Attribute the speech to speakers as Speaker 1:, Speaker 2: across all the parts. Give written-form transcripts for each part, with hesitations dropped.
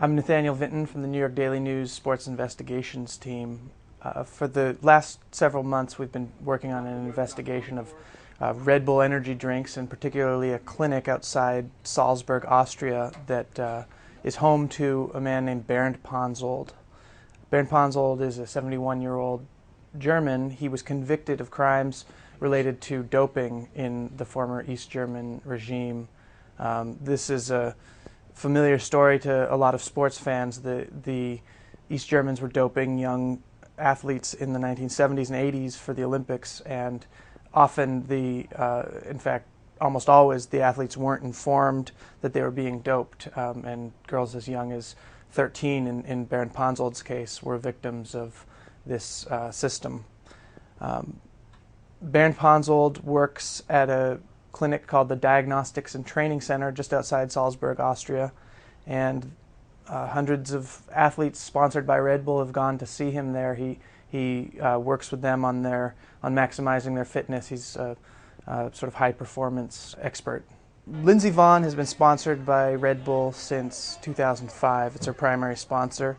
Speaker 1: I'm Nathaniel Vinton from the New York Daily News Sports Investigations team. For the last several months, we've been working on an investigation of Red Bull energy drinks, and particularly a clinic outside Salzburg, Austria, that is home to a man named Bernd Ponzold. Bernd Ponzold is a 71-year-old German. He was convicted of crimes related to doping in the former East German regime. This is a familiar story to a lot of sports fans. The East Germans were doping young athletes in the 1970s and 80s for the Olympics, and often in fact, almost always, the athletes weren't informed that they were being doped, and girls as young as 13, in Bernd Ponzold's case, were victims of this system. Bernd Ponzold works at a clinic called the Diagnostics and Training Center just outside Salzburg, Austria, and hundreds of athletes sponsored by Red Bull have gone to see him there. He works with them on maximizing their fitness. He's a sort of high performance expert. Lindsey Vonn has been sponsored by Red Bull since 2005. It's her primary sponsor,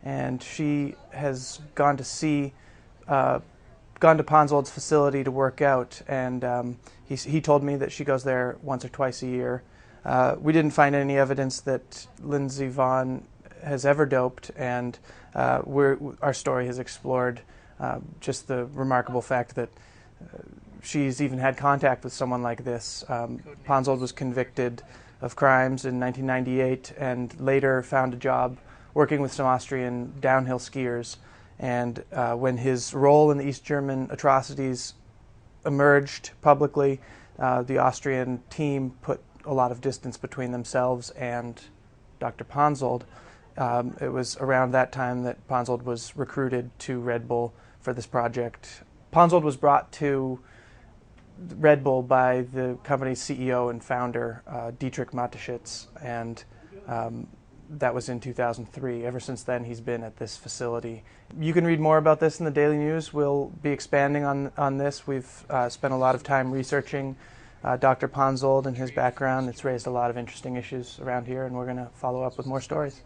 Speaker 1: and she has gone to Ponzold's facility to work out, and he told me that she goes there once or twice a year. We didn't find any evidence that Lindsey Vonn has ever doped, and our story has explored just the remarkable fact that she's even had contact with someone like this. Ponzold was convicted of crimes in 1998 and later found a job working with some Austrian downhill skiers. And when his role in the East German atrocities emerged publicly, the Austrian team put a lot of distance between themselves and Dr. Ponzold. It was around that time that Ponzold was recruited to Red Bull for this project. Ponzold was brought to Red Bull by the company's CEO and founder, Dietrich Mateschitz, and that was in 2003. Ever since then, he's been at this facility. You can read more about this in the Daily News. We'll be expanding on this. We've spent a lot of time researching Dr. Ponzold and his background. It's raised a lot of interesting issues around here, and we're going to follow up with more stories.